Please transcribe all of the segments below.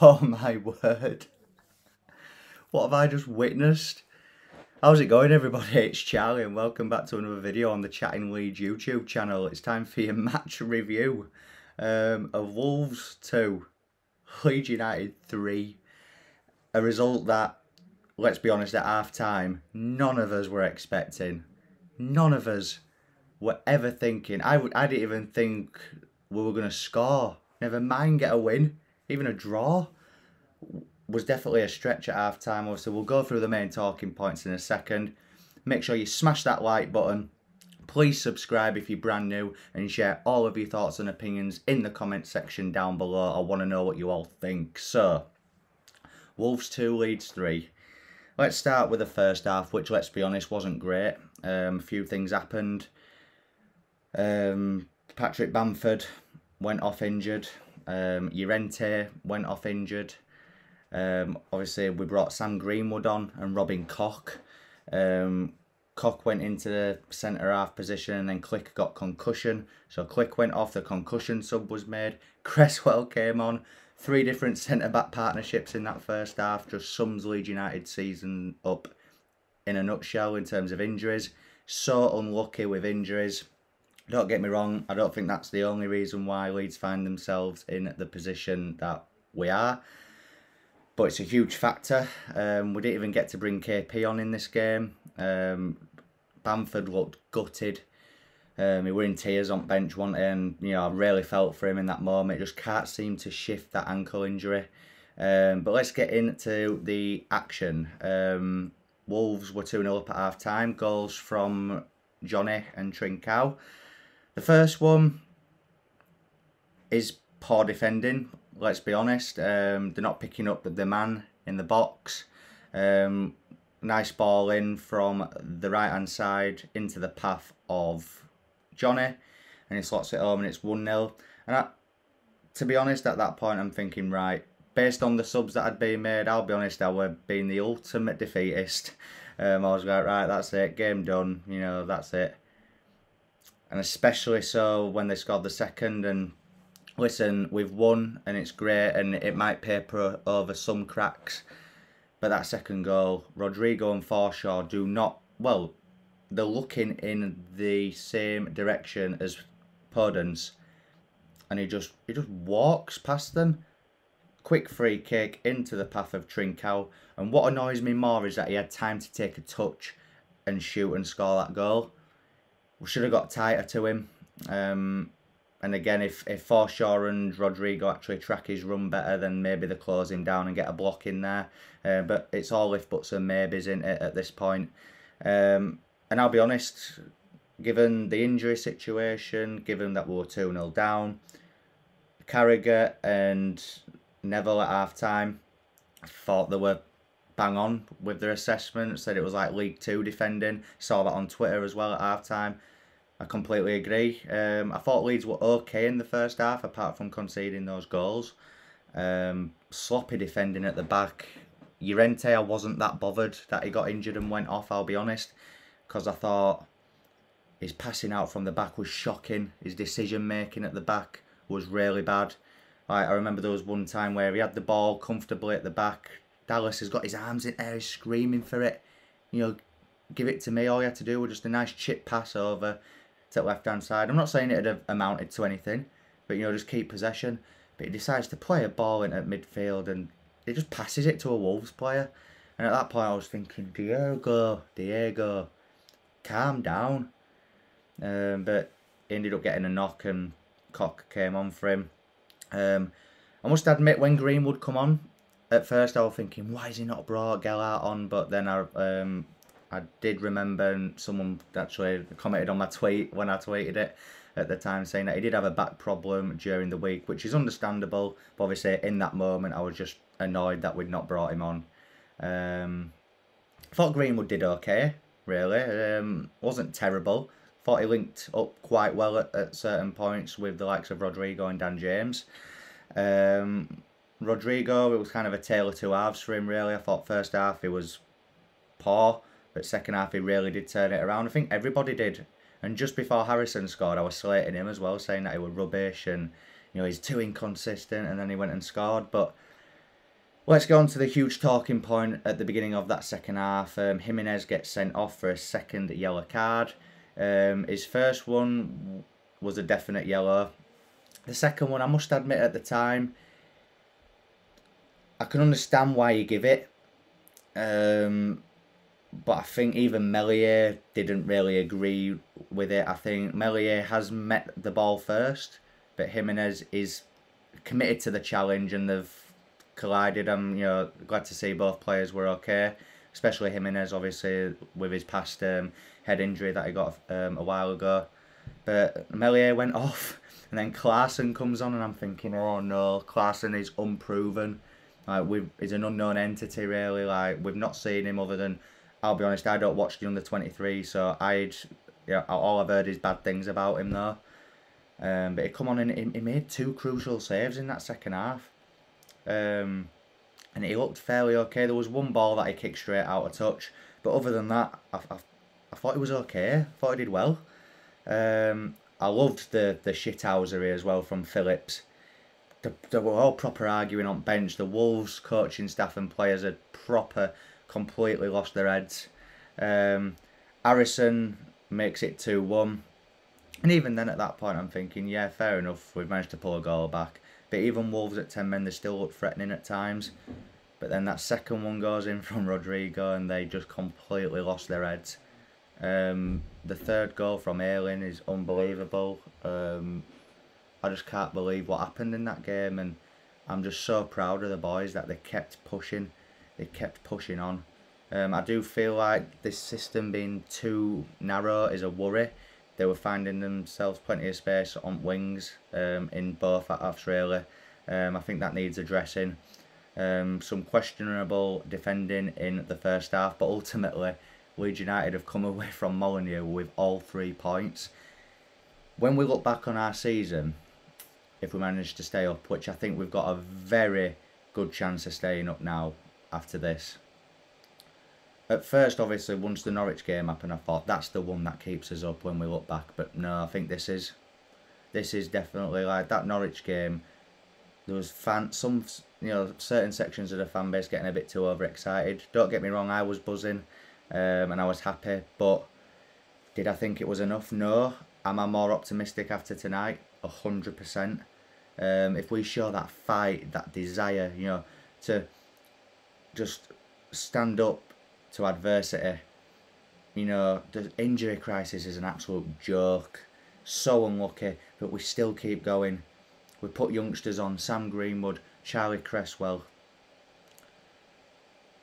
Oh my word. What have I just witnessed? How's it going, everybody? It's Charlie and welcome back to another video on the Chatting Leeds YouTube channel. It's time for your match review of Wolves 2, Leeds United 3. A result that, let's be honest, at half time, none of us were expecting. None of us were ever thinking. I didn't even think we were going to score. Never mind get a win, even a draw. Was definitely a stretch at half time. Obviously, we'll go through the main talking points in a second. Make sure you smash that like button. Please subscribe if you're brand new and share all of your thoughts and opinions in the comment section down below. I want to know what you all think. So, Wolves 2, Leeds 3. Let's start with the first half, which, let's be honest, wasn't great. A few things happened. Patrick Bamford went off injured. Llorente went off injured. Obviously, we brought Sam Greenwood on and Robin Koch. Koch went into the centre-half position and then Click got concussion. So Click went off, the concussion sub was made. Cresswell came on. 3 different centre-back partnerships in that first half. Just sums Leeds United season up in a nutshell in terms of injuries. So unlucky with injuries. Don't get me wrong, I don't think that's the only reason why Leeds find themselves in the position that we are. But it's a huge factor. We didn't even get to bring KP on in this game. Bamford looked gutted. He were in tears on bench one, and I really felt for him in that moment. Just can't seem to shift that ankle injury. But let's get into the action. Wolves were 2-0 up at half time. Goals from Johnny and Trincao. The first one is poor defending. Let's be honest. They're not picking up the man in the box. Nice ball in from the right hand side into the path of Johnny, and he slots it home, and it's 1-0. And to be honest, at that point, I'm thinking, right, based on the subs that had been made, I'll be honest, I were being the ultimate defeatist. I was like, right, that's it, game done. That's it. And especially so when they scored the second. And listen, we've won and it's great and it might paper over some cracks. But that second goal, Rodrigo and Forshaw do not, well, they're looking in the same direction as Podence. And he just walks past them. Quick free kick into the path of Trincao. And what annoys me more is that he had time to take a touch and shoot and score that goal. We should have got tighter to him. And again, if Forshaw and Rodrigo actually track his run better, then maybe they close him down and get a block in there. But it's all if buts and maybes in it at this point. And I'll be honest, given the injury situation, given that we were 2-0 down, Carragher and Neville at half time, I thought they were bang on with their assessment. Said it was like League 2 defending. Saw that on Twitter as well at half time. I completely agree. I thought Leeds were okay in the first half, apart from conceding those goals. Sloppy defending at the back. Llorente, I wasn't that bothered that he got injured and went off, I'll be honest, because I thought his passing out from the back was shocking. His decision making at the back was really bad. I remember there was one time where he had the ball comfortably at the back. Dallas has got his arms in air, he's screaming for it. Give it to me. All he had to do was just a nice chip pass over to the left-hand side. I'm not saying it had amounted to anything, but just keep possession. But he decides to play a ball in at midfield and he just passes it to a Wolves player. And at that point I was thinking, Diego, calm down. But he ended up getting a knock and Koch came on for him. I must admit, when Greenwood come on, at first I was thinking, why is he not brought Gellart on? But then I did remember, and someone actually commented on my tweet when I tweeted it at the time, saying that he did have a back problem during the week, which is understandable. But obviously, in that moment, I was just annoyed that we'd not brought him on. I thought Greenwood did okay, really. Wasn't terrible. Thought he linked up quite well at certain points with the likes of Rodrigo and Dan James. Rodrigo, it was kind of a tale of two halves for him, really. I thought first half he was poor, but second half he really did turn it around. I think everybody did. And just before Harrison scored, I was slating him as well, saying that he was rubbish and he's too inconsistent, and then he went and scored. But Let's go on to the huge talking point at the beginning of that second half. Jimenez gets sent off for a second yellow card. His first one was a definite yellow. The second one, I must admit at the time, I can understand why you give it. But I think even Meslier didn't really agree with it. I think Meslier has met the ball first, but Jimenez is committed to the challenge and they've collided. I'm glad to see both players were okay, especially Jimenez, obviously with his past head injury that he got a while ago. But Meslier went off, and then Klaassen comes on, and I'm thinking, oh no, Klaassen is unproven. He's an unknown entity really. Like, we've not seen him other than, I'll be honest, I don't watch the under-23, so all I've heard is bad things about him though. But he come on and he made 2 crucial saves in that second half. And he looked fairly okay. There was one ball that he kicked straight out of touch, but other than that, I thought he was okay. I thought he did well. I loved the shithousery as well from Phillips. They were all proper arguing on bench. The Wolves coaching staff and players had completely lost their heads. Harrison makes it 2-1. And even then at that point I'm thinking, yeah, fair enough, we've managed to pull a goal back. But even Wolves at 10 men, they still look threatening at times. But then that second one goes in from Rodrigo and they just completely lost their heads. The third goal from Ayling is unbelievable. I just can't believe what happened in that game, and I'm just so proud of the boys that they kept pushing. They kept pushing on. I do feel like this system being too narrow is a worry. They were finding themselves plenty of space on wings in both halves really. I think that needs addressing. Some questionable defending in the first half, but ultimately Leeds United have come away from Molineux with all 3 points. When we look back on our season, if we manage to stay up, which I think we've got a very good chance of staying up now after this. At first, obviously, once the Norwich game happened, I thought that's the one that keeps us up when we look back. But no, I think this is definitely, like, that Norwich game. There was certain sections of the fan base getting a bit too overexcited. Don't get me wrong, I was buzzing, and I was happy. But did I think it was enough? No. Am I more optimistic after tonight? 100%. If we show that fight, that desire, to just stand up to adversity. The injury crisis is an absolute joke. So unlucky, but we still keep going. We put youngsters on, Sam Greenwood, Charlie Cresswell,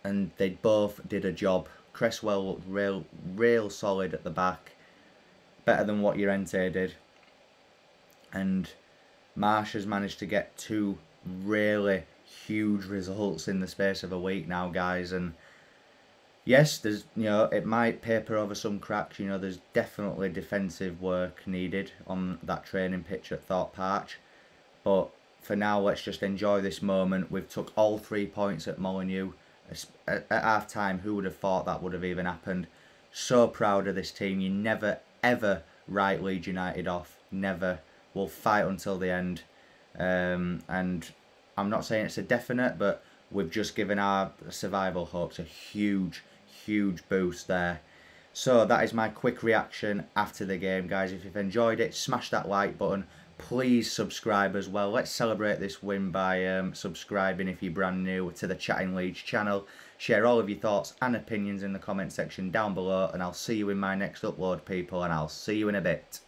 and they both did a job. Cresswell looked real solid at the back, better than what Llorente did. And Marsh has managed to get 2 really huge results in the space of a week now, guys. And yes, there's it might paper over some cracks. There's definitely defensive work needed on that training pitch at Thorpe Park. But for now, let's just enjoy this moment. We've took all 3 points at Molineux. At half time, who would have thought that would have even happened? So proud of this team. You never ever write Leeds United off. Never. We'll fight until the end. And I'm not saying it's a definite, but we've just given our survival hopes a huge boost there. So that is my quick reaction after the game, guys. If you've enjoyed it, smash that like button. Please subscribe as well. Let's celebrate this win by subscribing if you're brand new to the Chatting Leeds channel. Share all of your thoughts and opinions in the comment section down below, and I'll see you in my next upload, people, and I'll see you in a bit.